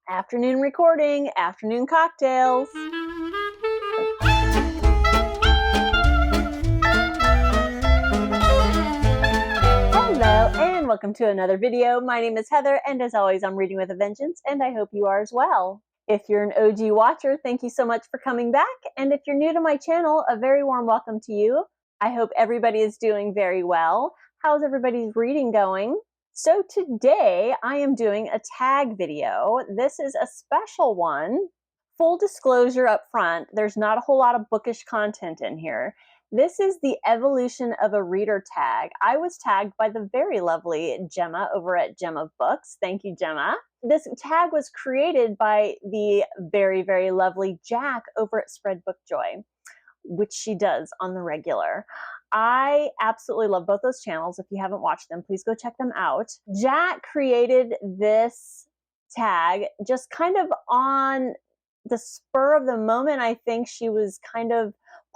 Afternoon recording, afternoon cocktails. Hello and welcome to another video. My name is Heather and as always I'm reading with a vengeance and I hope you are as well. If you're an OG watcher, thank you so much for coming back, and if you're new to my channel, a very warm welcome to you. I hope everybody is doing very well. How's everybody's reading going? So today I am doing a tag video. This is a special one. Full disclosure up front, there's not a whole lot of bookish content in here. This is the evolution of a reader tag. I was tagged by the very lovely Gemma over at Gemma Books. Thank you, Gemma. This tag was created by the very, very lovely Jack over at Spread Book Joy, which she does on the regular. I absolutely love both those channels. If you haven't watched them, please go check them out. Jack created this tag just kind of on the spur of the moment. I think she was kind of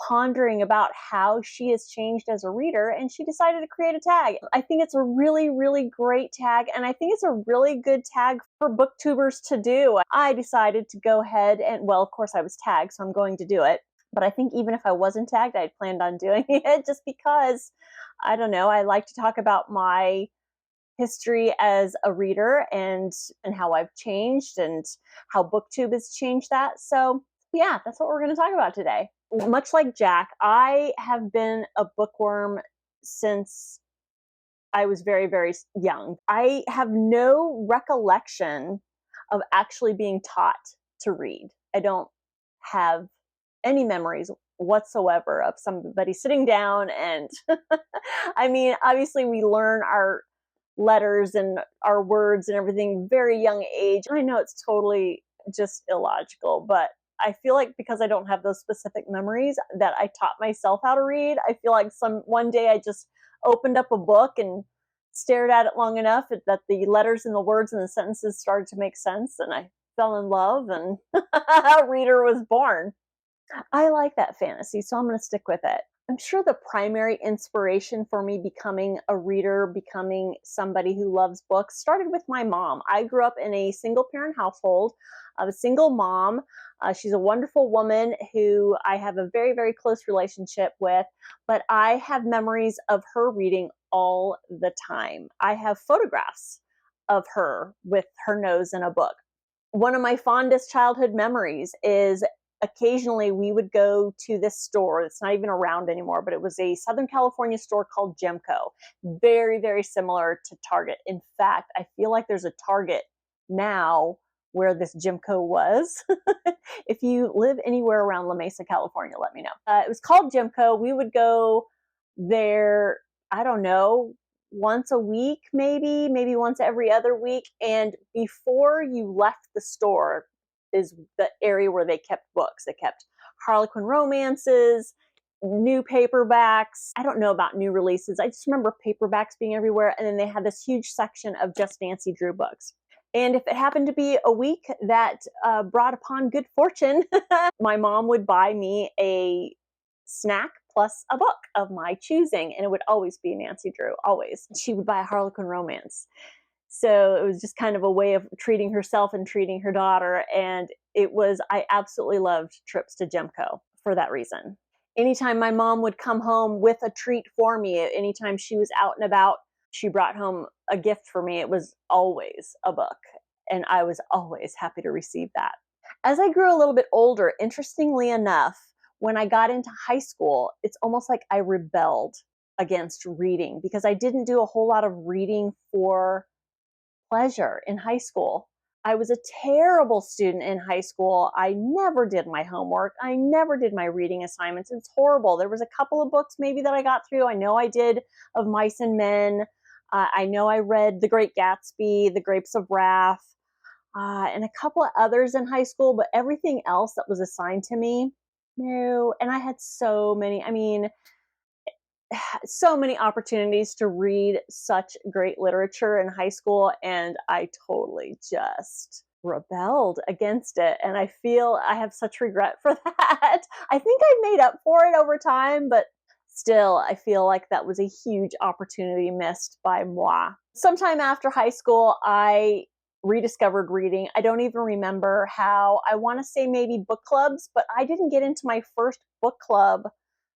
pondering about how she has changed as a reader, and she decided to create a tag. I think it's a really, really great tag, and I think it's a really good tag for booktubers to do. I decided to go ahead and, well, of course I was tagged, so I'm going to do it. But I think even if I wasn't tagged, I'd planned on doing it just because, I don't know, I like to talk about my history as a reader and how I've changed and how Booktube has changed that. So yeah, that's what we're going to talk about today. Much like Jack, I have been a bookworm since I was very, very young. I have no recollection of actually being taught to read. I don't have any memories whatsoever of somebody sitting down and I mean, obviously we learn our letters and our words and everything very young age. I know it's totally just illogical, but I feel like because I don't have those specific memories that I taught myself how to read, I feel like one day I just opened up a book and stared at it long enough that the letters and the words and the sentences started to make sense, and I fell in love and a reader was born. I like that fantasy, so I'm going to stick with it. I'm sure the primary inspiration for me becoming a reader, becoming somebody who loves books, started with my mom. I grew up in a single parent household. I was a single mom. She's a wonderful woman who I have a very, very close relationship with, but I have memories of her reading all the time. I have photographs of her with her nose in a book. One of my fondest childhood memories is occasionally we would go to this store. It's not even around anymore, but it was a Southern California store called Gemco. Very, very similar to Target. In fact, I feel like there's a Target now where this Gemco was. If you live anywhere around La Mesa, California, let me know. It was called Gemco. We would go there, I don't know, once a week, maybe once every other week. And before you left the store is the area where they kept books. They kept Harlequin romances, new paperbacks. I don't know about new releases. I just remember paperbacks being everywhere. And then they had this huge section of just Nancy Drew books. And if it happened to be a week that brought upon good fortune, my mom would buy me a snack plus a book of my choosing, and it would always be Nancy Drew, always. She would buy a Harlequin romance. So it was just kind of a way of treating herself and treating her daughter, and I absolutely loved trips to Gemco for that reason. Anytime my mom would come home with a treat for me, anytime she was out and about, she brought home a gift for me. It was always a book, and I was always happy to receive that. As I grew a little bit older, interestingly enough, when I got into high school, it's almost like I rebelled against reading because I didn't do a whole lot of reading for pleasure in high school. I was a terrible student in high school. I never did my homework. I never did my reading assignments. It's horrible. There was a couple of books maybe that I got through. I know I did Of Mice and Men. I know I read The Great Gatsby, The Grapes of Wrath, and a couple of others in high school, but everything else that was assigned to me, no. And I had so many opportunities to read such great literature in high school, and I totally just rebelled against it. And I feel I have such regret for that. I think I made up for it over time, but still, I feel like that was a huge opportunity missed by moi. Sometime after high school, I rediscovered reading. I don't even remember how. I want to say maybe book clubs, but I didn't get into my first book club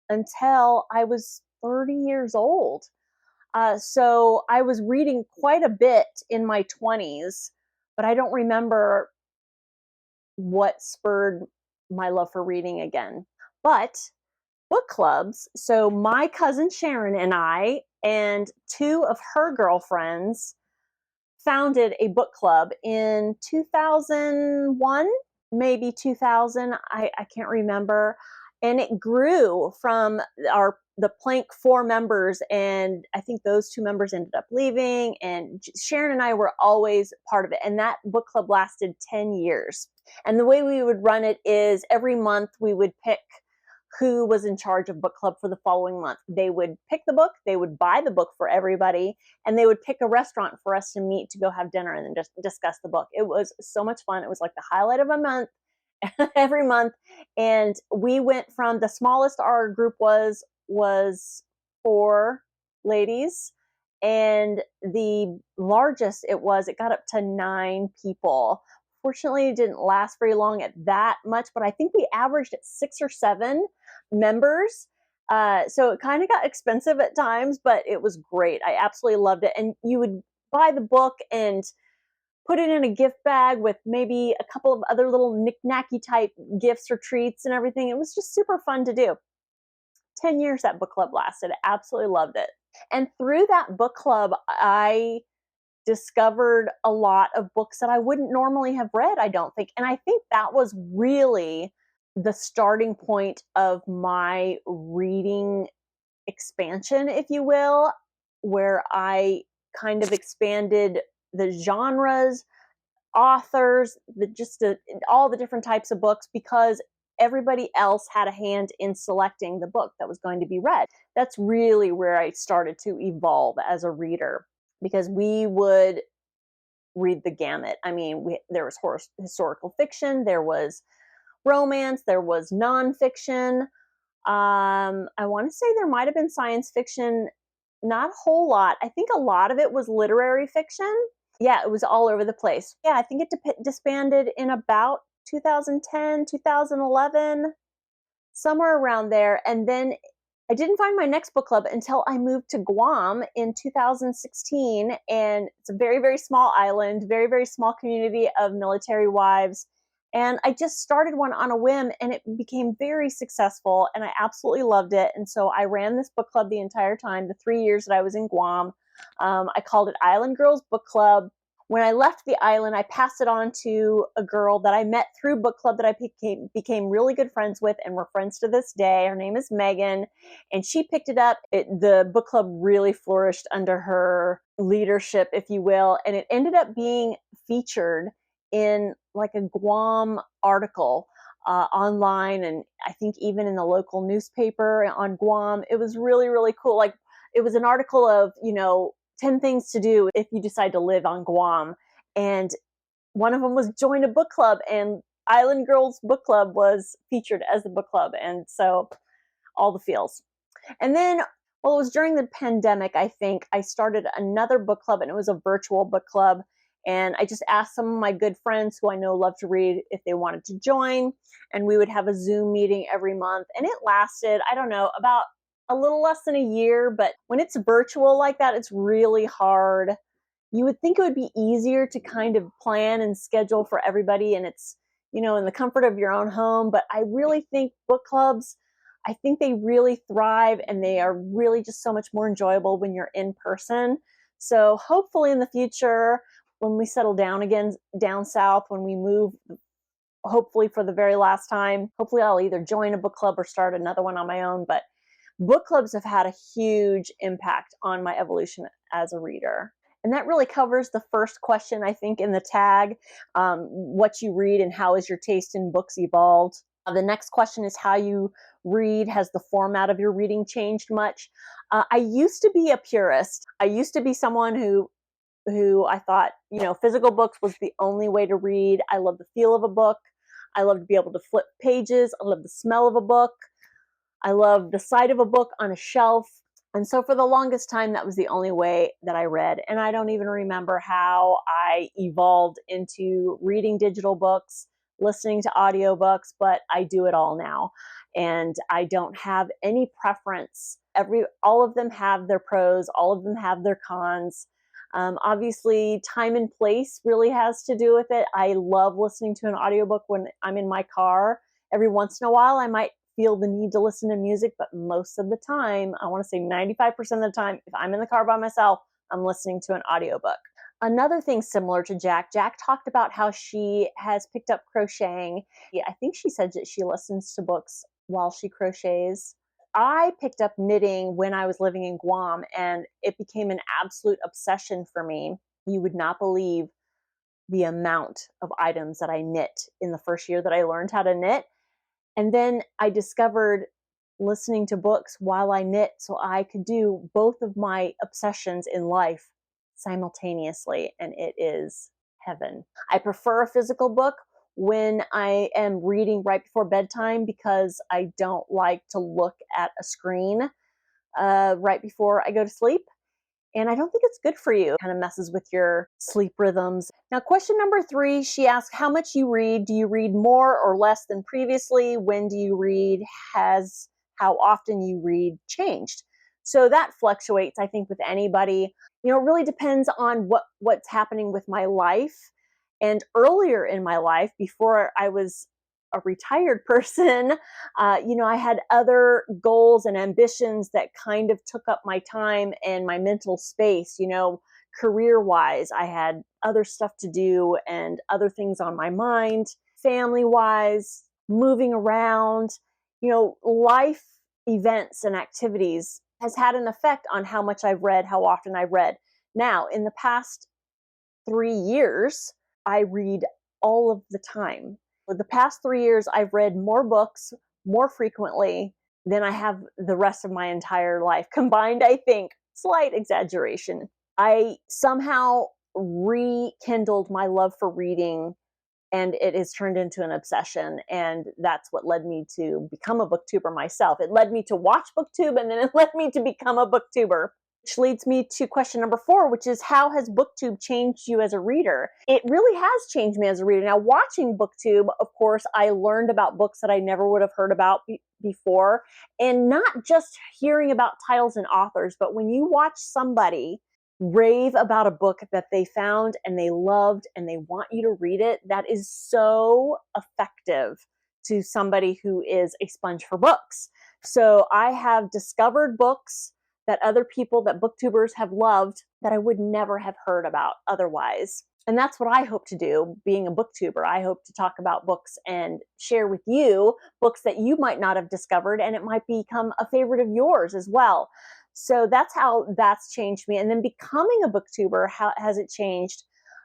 until I was 30 years old. So I was reading quite a bit in my 20s, but I don't remember what spurred my love for reading again. But book clubs, so my cousin Sharon and I and two of her girlfriends founded a book club in 2001, maybe 2000. I can't remember. And it grew from the Plank 4 members, and I think those two members ended up leaving, and Sharon and I were always part of it. And that book club lasted 10 years. And the way we would run it is every month we would pick who was in charge of book club for the following month. They would pick the book, they would buy the book for everybody, and they would pick a restaurant for us to meet to go have dinner and then just discuss the book. It was so much fun. It was like the highlight of my month every month. And we went from, the smallest our group was 4 ladies, and the largest it got up to 9 people. Fortunately, it didn't last very long at that much, but I think we averaged at 6 or 7 members. So it kind of got expensive at times, but it was great. I absolutely loved it. And you would buy the book and put it in a gift bag with maybe a couple of other little knick-knacky type gifts or treats and everything. It was just super fun to do. 10 years that book club lasted. I absolutely loved it. And through that book club, I discovered a lot of books that I wouldn't normally have read, I don't think. And I think that was really the starting point of my reading expansion, if you will, where I kind of expanded the genres, authors, all the different types of books, because everybody else had a hand in selecting the book that was going to be read. That's really where I started to evolve as a reader, because we would read the gamut. I mean, there was historical fiction, there was romance, there was nonfiction. I want to say there might have been science fiction, not a whole lot. I think a lot of it was literary fiction. Yeah, it was all over the place. Yeah, I think it disbanded in about 2010, 2011, somewhere around there. And then I didn't find my next book club until I moved to Guam in 2016. And it's a very, very small island, very, very small community of military wives. And I just started one on a whim, and it became very successful, and I absolutely loved it. And so I ran this book club the entire time, the 3 years that I was in Guam. I called it Island Girls Book Club. When I left the island, I passed it on to a girl that I met through book club that I became really good friends with, and we're friends to this day. Her name is Megan, and she picked it up. The book club really flourished under her leadership, if you will, and it ended up being featured in like a Guam article online, and I think even in the local newspaper on Guam. It was really, really cool. Like, it was an article of, 10 things to do if you decide to live on Guam. And one of them was join a book club, and Island Girls Book Club was featured as the book club. And so all the feels. And then, well, it was during the pandemic, I think, I started another book club, and it was a virtual book club. And I just asked some of my good friends who I know love to read if they wanted to join. And we would have a Zoom meeting every month. And it lasted, I don't know, about a little less than a year. But when it's virtual like that, it's really hard. You would think it would be easier to kind of plan and schedule for everybody, and it's, in the comfort of your own home. But I really think book clubs, I think they really thrive, and they are really just so much more enjoyable when you're in person. So hopefully in the future, when we settle down again down south, when we move, hopefully for the very last time, hopefully I'll either join a book club or start another one on my own. But book clubs have had a huge impact on my evolution as a reader. And that really covers the first question, I think, in the tag, what you read and how has your taste in books evolved. The next question is how you read. Has the format of your reading changed much? I used to be a purist. I used to be someone who I thought, physical books was the only way to read. I love the feel of a book. I love to be able to flip pages. I love the smell of a book. I love the sight of a book on a shelf. And so for the longest time, that was the only way that I read. And I don't even remember how I evolved into reading digital books, listening to audiobooks, but I do it all now. And I don't have any preference. All of them have their pros, all of them have their cons. Obviously, time and place really has to do with it. I love listening to an audiobook when I'm in my car. Every once in a while, I might feel the need to listen to music, but most of the time, I want to say 95% of the time, if I'm in the car by myself, I'm listening to an audiobook. Another thing similar to Jack talked about how she has picked up crocheting. Yeah, I think she said that she listens to books while she crochets. I picked up knitting when I was living in Guam, and it became an absolute obsession for me. You would not believe the amount of items that I knit in the first year that I learned how to knit. And then I discovered listening to books while I knit so I could do both of my obsessions in life simultaneously, and it is heaven. I prefer a physical book when I am reading right before bedtime because I don't like to look at a screen right before I go to sleep. And I don't think it's good for you. It kind of messes with your sleep rhythms. Now, question number 3, she asked how much you read. Do you read more or less than previously? When do you read? Has how often you read changed? So that fluctuates, I think, with anybody. It really depends on what's happening with my life. And earlier in my life, before I was a retired person, I had other goals and ambitions that kind of took up my time and my mental space. Career wise, I had other stuff to do and other things on my mind. Family wise, moving around, life events and activities has had an effect on how much I've read, how often I've read. Now, in the past 3 years, I read all of the time. For the past 3 years, I've read more books more frequently than I have the rest of my entire life combined, I think. Slight exaggeration. I somehow rekindled my love for reading, and it has turned into an obsession. And that's what led me to become a booktuber myself. It led me to watch Booktube, and then it led me to become a booktuber. Which leads me to question number 4, which is how has Booktube changed you as a reader? It really has changed me as a reader. Now, watching Booktube, of course, I learned about books that I never would have heard about before. And not just hearing about titles and authors, but when you watch somebody rave about a book that they found and they loved and they want you to read it, that is so effective to somebody who is a sponge for books. So I have discovered books that other people, that booktubers have loved, that I would never have heard about otherwise. And that's what I hope to do being a booktuber. I hope to talk about books and share with you books that you might not have discovered, and it might become a favorite of yours as well. So that's how that's changed me. And then becoming a booktuber, how has it changed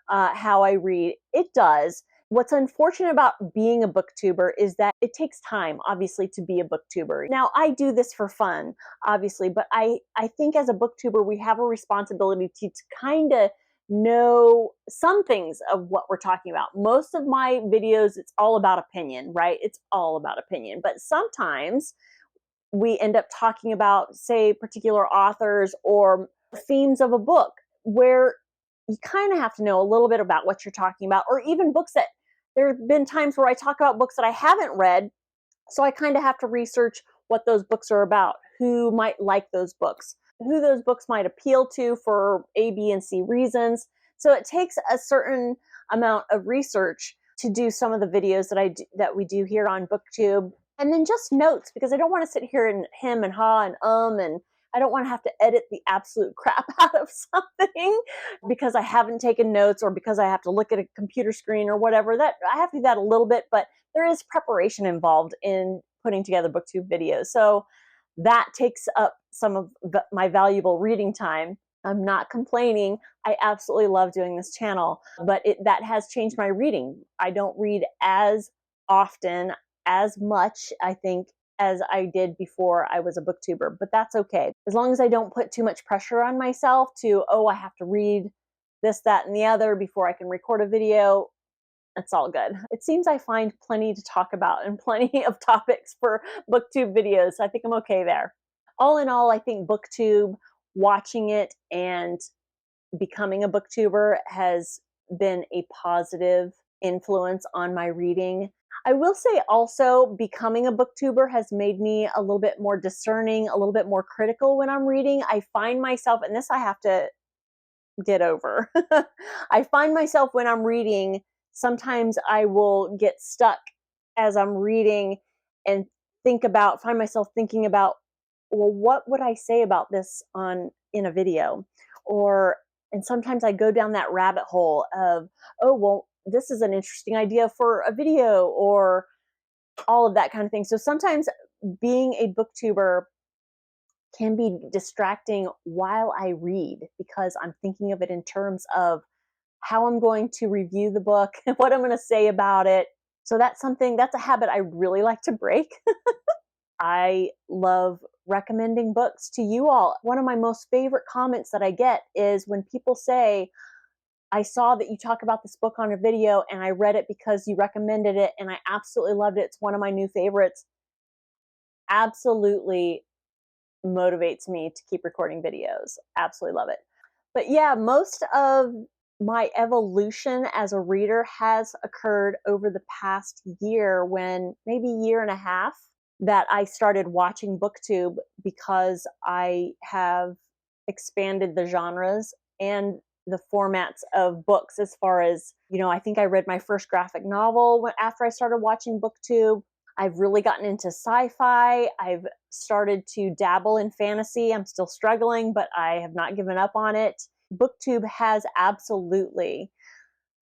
how I read? It does. What's unfortunate about being a booktuber is that it takes time, obviously, to be a booktuber. Now, I do this for fun, obviously, but I think as a booktuber, we have a responsibility to kind of know some things of what we're talking about. Most of my videos, it's all about opinion, right? It's all about opinion. But sometimes we end up talking about, say, particular authors or themes of a book where you kind of have to know a little bit about what you're talking about, or even books that there have been times where I talk about books that I haven't read. So I kind of have to research what those books are about, who might like those books, who those books might appeal to for A, B, and C reasons. So it takes a certain amount of research to do some of the videos that we do here on Booktube. And then just notes, because I don't want to sit here and hem and haw and I don't want to have to edit the absolute crap out of something because I haven't taken notes or because I have to look at a computer screen or whatever. That I have to do that a little bit, but there is preparation involved in putting together Booktube videos. So that takes up some of my valuable reading time. I'm not complaining. I absolutely love doing this channel, but that has changed my reading. I don't read as often, as much, I think, as I did before I was a booktuber, but that's okay. As long as I don't put too much pressure on myself to, I have to read this, that, and the other before I can record a video, it's all good. It seems I find plenty to talk about and plenty of topics for Booktube videos, so I think I'm okay there. all in all, I think Booktube, watching it and becoming a booktuber has been a positive influence on my reading. I will say also, becoming a booktuber has made me a little bit more discerning, a little bit more critical when I'm reading. I find myself, and this I have to get over. I find myself when I'm reading, sometimes I will get stuck as I'm reading and find myself thinking about, well, what would I say about this in a video? Or, and sometimes I go down that rabbit hole of, oh, well, this is an interesting idea for a video, or all of that kind of thing. So sometimes being a booktuber can be distracting while I read, because I'm thinking of it in terms of how I'm going to review the book and what I'm going to say about it. So that's a habit I really like to break. I love recommending books to you all. One of my most favorite comments that I get is when people say, I saw that you talk about this book on a video and I read it because you recommended it and I absolutely loved it. It's one of my new favorites. Absolutely motivates me to keep recording videos. Absolutely love it. But yeah, most of my evolution as a reader has occurred over the past year, maybe year and a half, that I started watching Booktube, because I have expanded the genres and the formats of books. As far as, I think I read my first graphic novel after I started watching Booktube. I've really gotten into sci-fi. I've started to dabble in fantasy. I'm still struggling, but I have not given up on it. Booktube has absolutely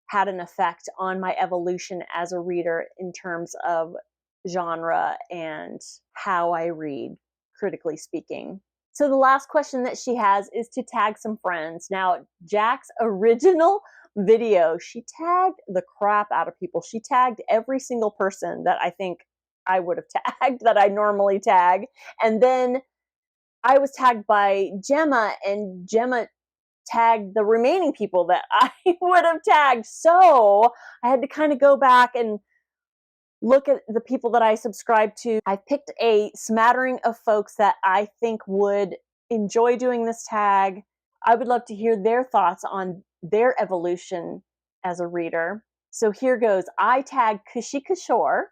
had an effect on my evolution as a reader in terms of genre and how I read, critically speaking. So the last question that she has is to tag some friends. Now, Jack's original video, she tagged the crap out of people. She tagged every single person that I think I would have tagged, that I normally tag. And then I was tagged by Gemma, and Gemma tagged the remaining people that I would have tagged. So I had to kind of go back and look at the people that I subscribe to. I picked a smattering of folks that I think would enjoy doing this tag. I would love to hear their thoughts on their evolution as a reader. So here goes. I tagged Kushi Kishore.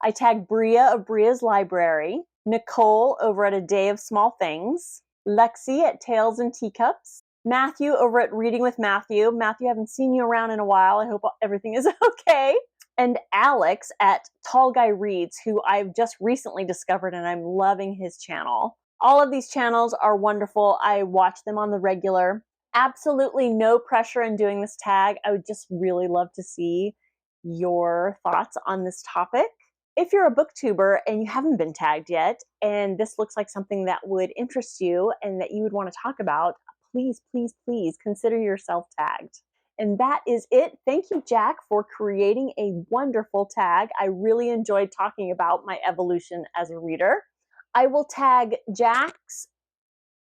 I tagged Bria of Bria's Library. Nicole over at A Day of Small Things. Lexi at Tales and Teacups. Matthew over at Reading with Matthew. Matthew, I haven't seen you around in a while. I hope everything is okay. And Alex at Tall Guy Reads, who I've just recently discovered, and I'm loving his channel. All of these channels are wonderful. I watch them on the regular. Absolutely no pressure in doing this tag. I would just really love to see your thoughts on this topic. If you're a booktuber and you haven't been tagged yet, and this looks like something that would interest you and that you would want to talk about, please, please, please consider yourself tagged. And that is it. Thank you, Jack, for creating a wonderful tag. I really enjoyed talking about my evolution as a reader. I will tag Jack's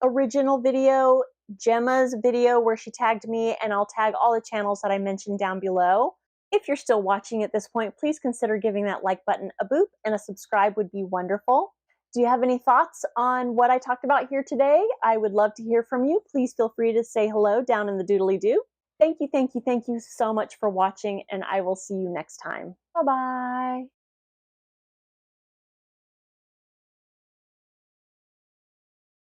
original video, Gemma's video where she tagged me, and I'll tag all the channels that I mentioned down below. If you're still watching at this point, please consider giving that like button a boop, and a subscribe would be wonderful. Do you have any thoughts on what I talked about here today? I would love to hear from you. Please feel free to say hello down in the doodly-doo. Thank you, thank you, thank you so much for watching, and I will see you next time. Bye-bye.